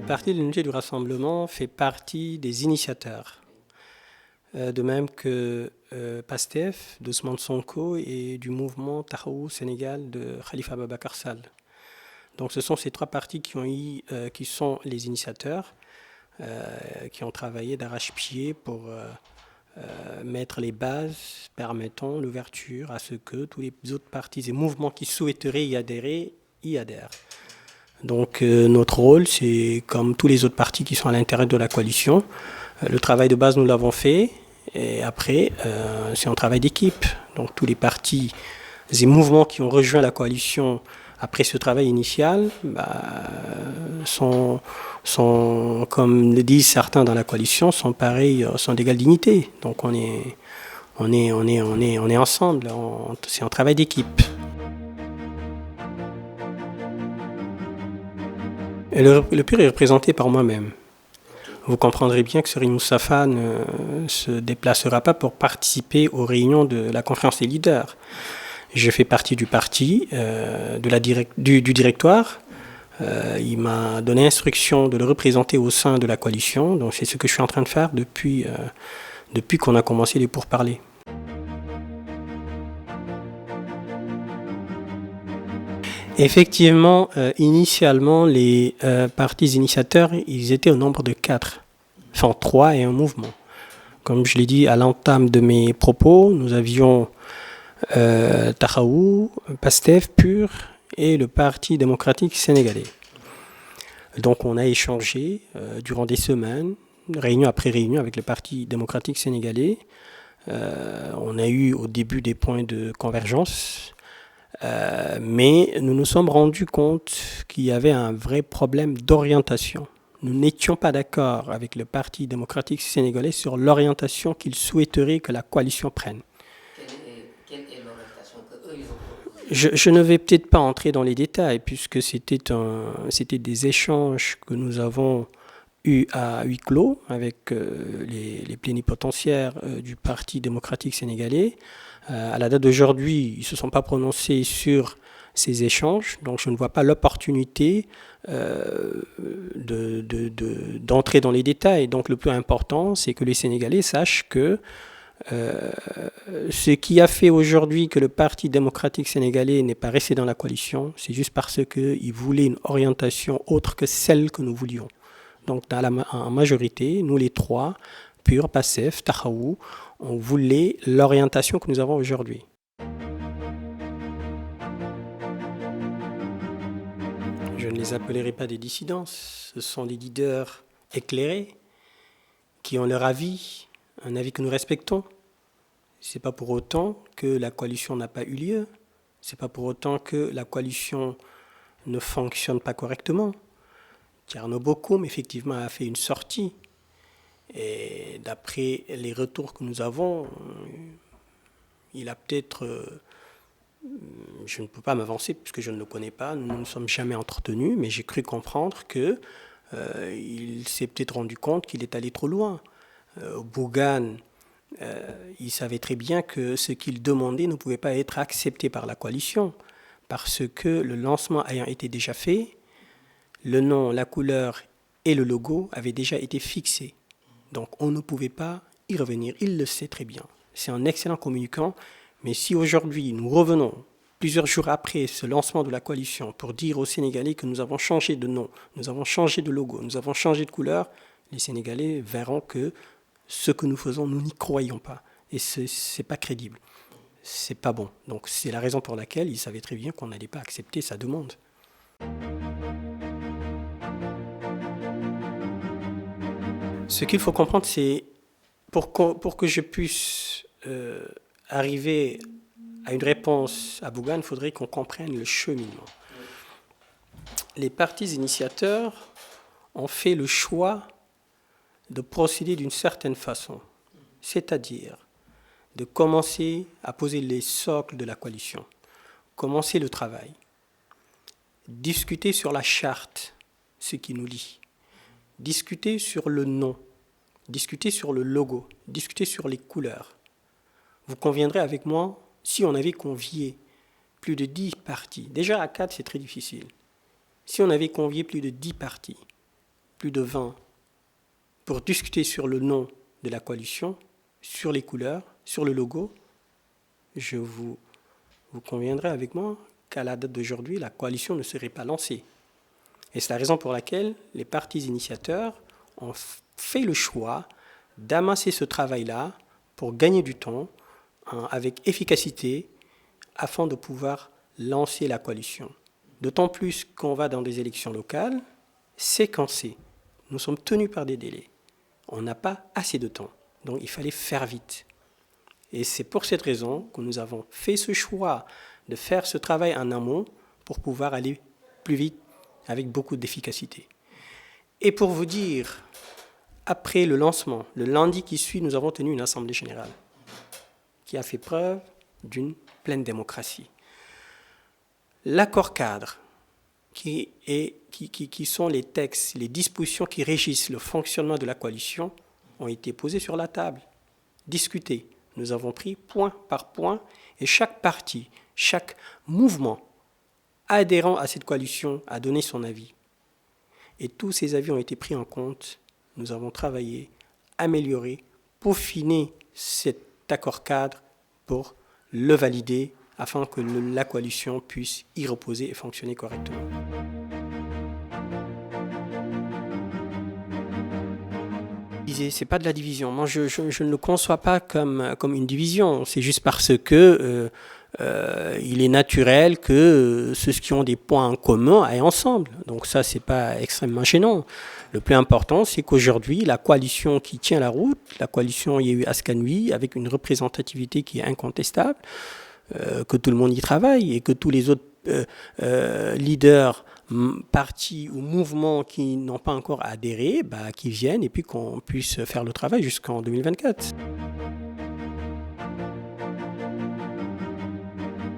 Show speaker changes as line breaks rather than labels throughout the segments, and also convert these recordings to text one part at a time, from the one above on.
Parti de l'Unité du Rassemblement fait partie des initiateurs, de même que PASTEF d'Ousmane Sonko et du mouvement Tahaou Sénégal de Khalifa Ababacar Sall. Donc ce sont ces trois partis qui sont les initiateurs, qui ont travaillé d'arrache-pied pour mettre les bases permettant l'ouverture à ce que tous les autres partis et mouvements qui souhaiteraient y adhérer y adhèrent. Donc notre rôle, c'est comme tous les autres partis qui sont à l'intérieur de la coalition. Le travail de base, nous l'avons fait. Et après, c'est un travail d'équipe. Donc tous les partis et mouvements qui ont rejoint la coalition après ce travail initial sont, comme le disent certains dans la coalition, sont pareils, sont d'égale dignité. Donc on est ensemble. C'est un travail d'équipe. Et le PUR est représenté par moi-même. Vous comprendrez bien que Serigne Moustapha ne se déplacera pas pour participer aux réunions de la conférence des leaders. Je fais partie du parti, du directoire. Il m'a donné instruction de le représenter au sein de la coalition. Donc c'est ce que je suis en train de faire depuis qu'on a commencé les pourparlers. Effectivement, initialement, les partis initiateurs, ils étaient au nombre de 4, enfin 3 et un mouvement. Comme je l'ai dit à l'entame de mes propos, nous avions Tahaou, PASTEF, PUR et le Parti démocratique sénégalais. Donc on a échangé durant des semaines, réunion après réunion avec le Parti démocratique sénégalais. On a eu au début des points de convergence. Mais nous nous sommes rendus compte qu'il y avait un vrai problème d'orientation. Nous n'étions pas d'accord avec le Parti démocratique sénégalais sur l'orientation qu'ils souhaiteraient que la coalition prenne.
Quelle est l'orientation qu'eux ils ont proposée ?
Je ne vais peut-être pas entrer dans les détails puisque c'était des échanges que nous avons eus à huis clos avec les plénipotentiaires du Parti démocratique sénégalais. À la date d'aujourd'hui, ils ne se sont pas prononcés sur ces échanges, donc je ne vois pas l'opportunité d'entrer dans les détails. Donc le plus important, c'est que les Sénégalais sachent que ce qui a fait aujourd'hui que le Parti démocratique sénégalais n'est pas resté dans la coalition, c'est juste parce qu'ils voulaient une orientation autre que celle que nous voulions. Donc en majorité, nous les trois, PUR, PASTEF, Tahaou, on voulait l'orientation que nous avons aujourd'hui. Je ne les appellerai pas des dissidents, ce sont des leaders éclairés qui ont leur avis, un avis que nous respectons. Ce n'est pas pour autant que la coalition n'a pas eu lieu, ce n'est pas pour autant que la coalition ne fonctionne pas correctement. Thierno Bocoum, effectivement, a fait une sortie. Et d'après les retours que nous avons, il a peut-être... je ne peux pas m'avancer puisque je ne le connais pas, nous ne nous sommes jamais entretenus, mais j'ai cru comprendre qu'il s'est peut-être rendu compte qu'il est allé trop loin. Bougane, il savait très bien que ce qu'il demandait ne pouvait pas être accepté par la coalition parce que le lancement ayant été déjà fait, le nom, la couleur et le logo avaient déjà été fixés. Donc on ne pouvait pas y revenir, il le sait très bien. C'est un excellent communicant, mais si aujourd'hui nous revenons, plusieurs jours après ce lancement de la coalition, pour dire aux Sénégalais que nous avons changé de nom, nous avons changé de logo, nous avons changé de couleur, les Sénégalais verront que ce que nous faisons, nous n'y croyons pas. Et ce n'est pas crédible, c'est pas bon. Donc c'est la raison pour laquelle il savait très bien qu'on n'allait pas accepter sa demande. Ce qu'il faut comprendre, c'est pour que je puisse arriver à une réponse à Bougane, il faudrait qu'on comprenne le cheminement. Les partis initiateurs ont fait le choix de procéder d'une certaine façon, c'est-à-dire de commencer à poser les socles de la coalition, commencer le travail, discuter sur la charte, ce qui nous lie, discuter sur le nom, discuter sur le logo, discuter sur les couleurs. Vous conviendrez avec moi, si on avait convié plus de 10 partis, déjà à 4 c'est très difficile, si on avait convié plus de 10 partis, plus de 20 pour discuter sur le nom de la coalition, sur les couleurs, sur le logo, vous conviendrez avec moi qu'à la date d'aujourd'hui, la coalition ne serait pas lancée. Et c'est la raison pour laquelle les partis initiateurs ont fait le choix d'amasser ce travail-là pour gagner du temps avec efficacité afin de pouvoir lancer la coalition. D'autant plus qu'on va dans des élections locales séquencées. Nous sommes tenus par des délais. On n'a pas assez de temps. Donc il fallait faire vite. Et c'est pour cette raison que nous avons fait ce choix de faire ce travail en amont pour pouvoir aller plus vite avec beaucoup d'efficacité. Et pour vous dire, après le lancement, le lundi qui suit, nous avons tenu une assemblée générale qui a fait preuve d'une pleine démocratie. L'accord cadre, qui sont les textes, les dispositions qui régissent le fonctionnement de la coalition, ont été posés sur la table, discutés. Nous avons pris point par point et chaque parti, chaque mouvement adhérent à cette coalition a donné son avis. Et tous ces avis ont été pris en compte. Nous avons travaillé, amélioré, peaufiné cet accord cadre pour le valider afin que la coalition puisse y reposer et fonctionner correctement. C'est pas de la division. Moi, je ne le conçois pas comme une division. C'est juste parce que il est naturel que ceux qui ont des points en commun aillent ensemble. Donc ça, c'est pas extrêmement gênant. Le plus important, c'est qu'aujourd'hui, la coalition qui tient la route, la coalition Yehu Askanui, avec une représentativité qui est incontestable, que tout le monde y travaille et que tous les autres leaders, partis ou mouvements qui n'ont pas encore adhéré, qui viennent et puis qu'on puisse faire le travail jusqu'en 2024.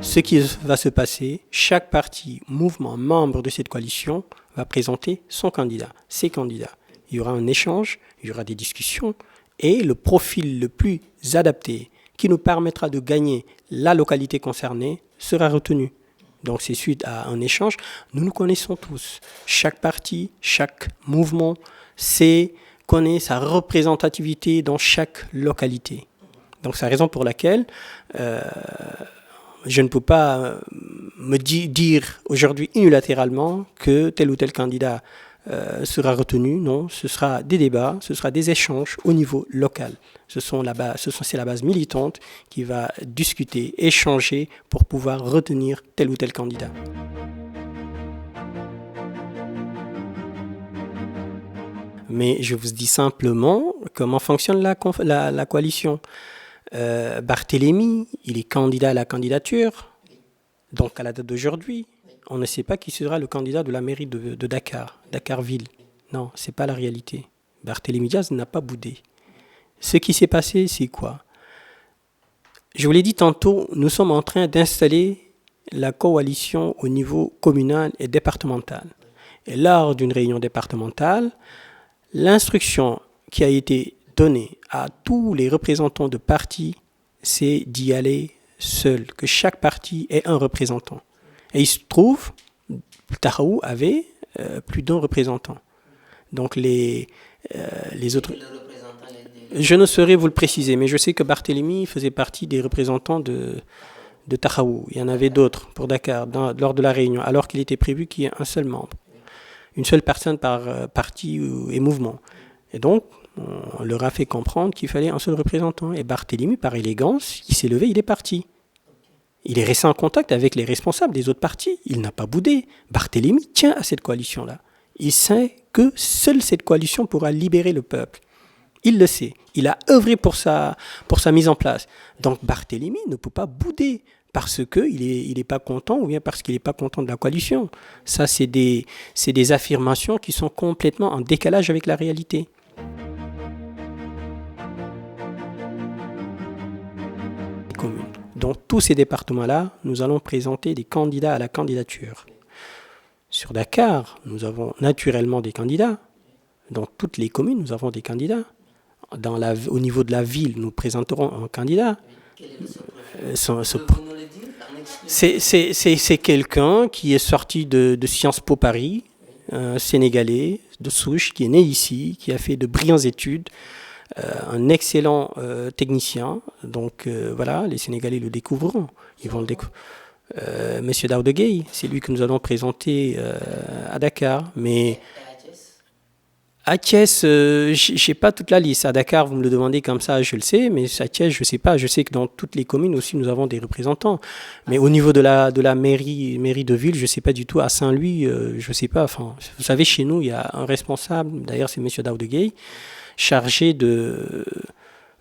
Ce qui va se passer, chaque parti, mouvement, membre de cette coalition va présenter son candidat, ses candidats. Il y aura un échange, il y aura des discussions et le profil le plus adapté qui nous permettra de gagner la localité concernée sera retenu. Donc c'est suite à un échange. Nous nous connaissons tous. Chaque parti, chaque mouvement connaît sa représentativité dans chaque localité. Donc c'est la raison pour laquelle je ne peux pas me dire aujourd'hui unilatéralement que tel ou tel candidat sera retenu. Non, ce sera des débats, ce sera des échanges au niveau local. C'est la base militante qui va discuter, échanger pour pouvoir retenir tel ou tel candidat. Mais je vous dis simplement comment fonctionne la coalition. Barthélémy, il est candidat à la candidature. Donc à la date d'aujourd'hui, on ne sait pas qui sera le candidat de la mairie de Dakar, Dakar-Ville. Non, ce n'est pas la réalité. Barthélémy Diaz n'a pas boudé. Ce qui s'est passé, c'est quoi? Je vous l'ai dit tantôt, nous sommes en train d'installer la coalition au niveau communal et départemental. Et lors d'une réunion départementale, l'instruction qui a été donnée à tous les représentants de partis, c'est d'y aller seul, que chaque parti ait un représentant. Et il se trouve, Tahaou avait plus d'un représentant. Donc les autres... Je ne saurais vous le préciser, mais je sais que Barthélémy faisait partie des représentants de Tahaou. Il y en avait d'autres pour Dakar lors de la réunion, alors qu'il était prévu qu'il y ait un seul membre. Une seule personne par parti et mouvement. Et donc, on leur a fait comprendre qu'il fallait un seul représentant. Et Barthélémy, par élégance, il s'est levé, il est parti. Il est resté en contact avec les responsables des autres partis. Il n'a pas boudé. Barthélémy tient à cette coalition-là. Il sait que seule cette coalition pourra libérer le peuple. Il le sait. Il a œuvré pour sa mise en place. Donc Barthélémy ne peut pas bouder parce qu'il n'est pas content ou bien parce qu'il n'est pas content de la coalition. Ça, c'est des affirmations qui sont complètement en décalage avec la réalité. Dans tous ces départements-là, nous allons présenter des candidats à la candidature. Sur Dakar, nous avons naturellement des candidats. Dans toutes les communes, nous avons des candidats. Au niveau de la ville, nous présenterons un candidat. C'est quelqu'un qui est sorti de Sciences Po Paris, un Sénégalais, de souche, qui est né ici, qui a fait de brillantes études, un excellent technicien. Donc voilà, les Sénégalais le découvriront. Ils vont le découvrir. Monsieur Daouda Gueye, c'est lui que nous allons présenter à Dakar. Mais à Thiès, je n'ai pas toute la liste. À Dakar, vous me le demandez comme ça, je le sais, mais à Thiès, je ne sais pas. Je sais que dans toutes les communes aussi, nous avons des représentants. Mais au niveau de la mairie de ville, je ne sais pas du tout. À Saint-Louis, je ne sais pas. Enfin, vous savez, chez nous, il y a un responsable, d'ailleurs, c'est Monsieur Daouda Gueye, chargé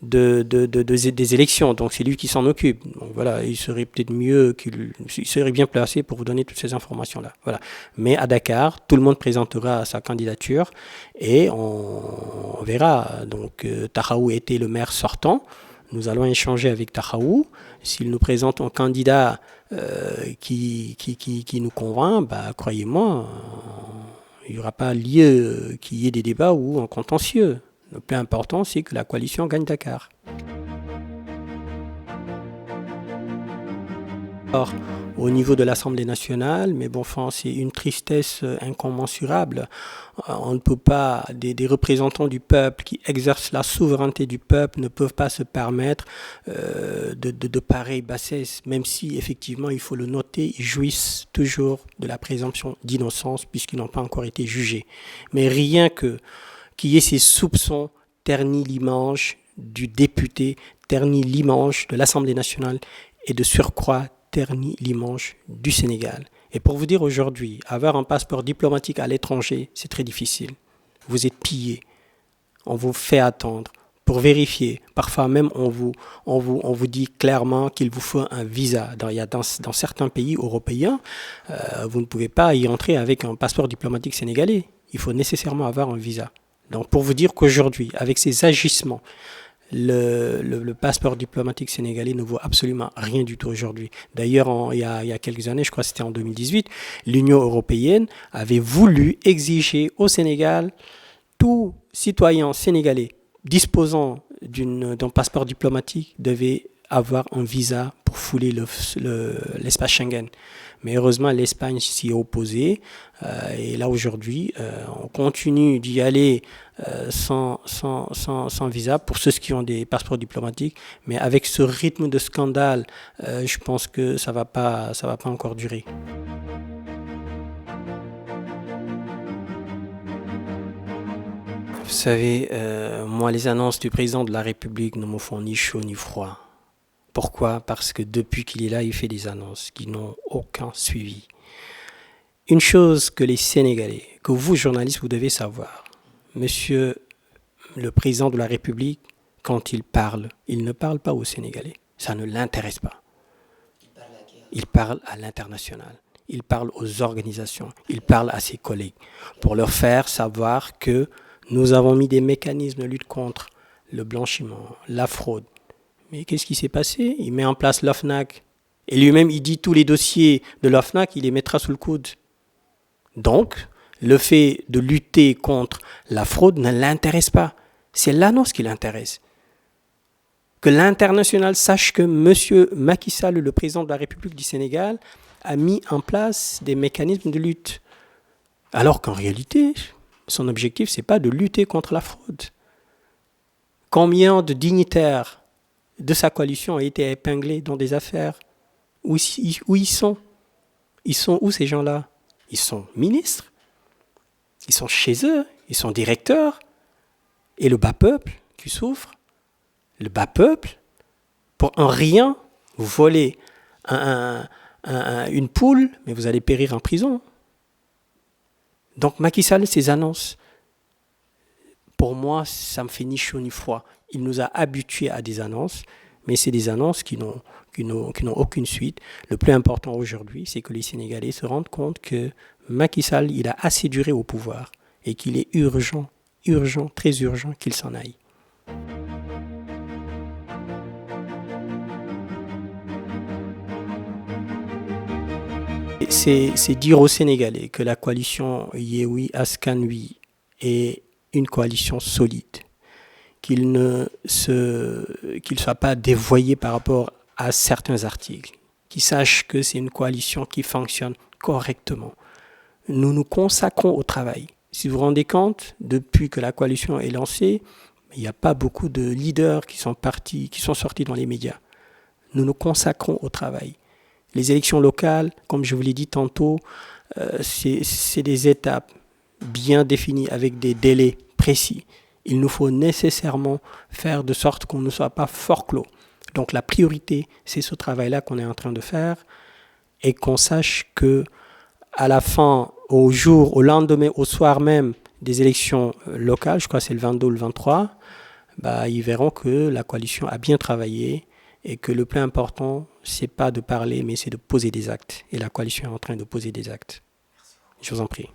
des élections. Donc c'est lui qui s'en occupe. Donc voilà, il serait peut-être mieux il serait bien placé pour vous donner toutes ces informations-là. Voilà. Mais à Dakar, tout le monde présentera sa candidature et on verra. Donc Tahaou était le maire sortant. Nous allons échanger avec Tahaou. S'il nous présente un candidat qui nous convainc, bah, croyez-moi, il n'y aura pas lieu qu'il y ait des débats ou un contentieux. Le plus important, c'est que la coalition gagne Dakar. Alors, au niveau de l'Assemblée nationale, mais bon, enfin, c'est une tristesse incommensurable. On ne peut pas, des représentants du peuple qui exercent la souveraineté du peuple ne peuvent pas se permettre de pareilles bassesses, même si effectivement, il faut le noter, ils jouissent toujours de la présomption d'innocence puisqu'ils n'ont pas encore été jugés. Mais rien qu'il y ait ces soupçons ternit l'image du député, ternit l'image de l'Assemblée nationale et de surcroît ternit l'image du Sénégal. Et pour vous dire aujourd'hui, avoir un passeport diplomatique à l'étranger, c'est très difficile. Vous êtes pillé, on vous fait attendre pour vérifier. Parfois même, on vous dit clairement qu'il vous faut un visa. Dans certains pays européens, vous ne pouvez pas y entrer avec un passeport diplomatique sénégalais. Il faut nécessairement avoir un visa. Donc pour vous dire qu'aujourd'hui, avec ces agissements, le passeport diplomatique sénégalais ne vaut absolument rien du tout aujourd'hui. D'ailleurs, il y a quelques années, je crois que c'était en 2018, l'Union européenne avait voulu exiger au Sénégal, tout citoyen sénégalais disposant d'un passeport diplomatique devait avoir un visa pour fouler l'espace Schengen. Mais heureusement, l'Espagne s'y est opposée. Et là, aujourd'hui, on continue d'y aller sans visa pour ceux qui ont des passeports diplomatiques. Mais avec ce rythme de scandale, je pense que ça va pas encore durer. Vous savez, moi, les annonces du président de la République ne me font ni chaud ni froid. Pourquoi ? Parce que depuis qu'il est là, il fait des annonces qui n'ont aucun suivi. Une chose que les Sénégalais, que vous, journalistes, vous devez savoir, monsieur le président de la République, quand il ne parle pas aux Sénégalais. Ça ne l'intéresse pas. Il parle à l'international. Il parle aux organisations. Il parle à ses collègues pour leur faire savoir que nous avons mis des mécanismes de lutte contre le blanchiment, la fraude. Mais qu'est-ce qui s'est passé ? Il met en place l'OFNAC. Et lui-même, il dit tous les dossiers de l'OFNAC, il les mettra sous le coude. Donc, le fait de lutter contre la fraude ne l'intéresse pas. C'est l'annonce qui l'intéresse. Que l'international sache que M. Macky Sall, le président de la République du Sénégal, a mis en place des mécanismes de lutte. Alors qu'en réalité, son objectif, ce n'est pas de lutter contre la fraude. Combien de dignitaires de sa coalition ont été épinglés dans des affaires où ils sont. Ils sont où ces gens-là ? Ils sont ministres, ils sont chez eux, ils sont directeurs. Et le bas peuple qui souffre, le bas peuple, pour un rien, vous volez une poule, mais vous allez périr en prison. Donc Macky Sall, ses annonces, pour moi, ça me fait ni chaud ni froid. Il nous a habitués à des annonces, mais c'est des annonces qui n'ont aucune suite. Le plus important aujourd'hui, c'est que les Sénégalais se rendent compte que Macky Sall, il a assez duré au pouvoir et qu'il est urgent, très urgent qu'il s'en aille. C'est dire aux Sénégalais que la coalition Yewwi Askan Wi est une coalition solide, qu'il ne soit pas dévoyé par rapport à certains articles, qu'il sache que c'est une coalition qui fonctionne correctement. Nous nous consacrons au travail. Si vous vous rendez compte, depuis que la coalition est lancée, il n'y a pas beaucoup de leaders qui sont sortis dans les médias. Nous nous consacrons au travail. Les élections locales, comme je vous l'ai dit tantôt, c'est des étapes bien définies avec des délais précis. Il nous faut nécessairement faire de sorte qu'on ne soit pas forclos. Donc la priorité, c'est ce travail-là qu'on est en train de faire et qu'on sache que à la fin, au lendemain, au soir même des élections locales, je crois que c'est le 22 ou le 23, ils verront que la coalition a bien travaillé et que le plus important, c'est pas de parler, mais c'est de poser des actes. Et la coalition est en train de poser des actes. Je vous en prie.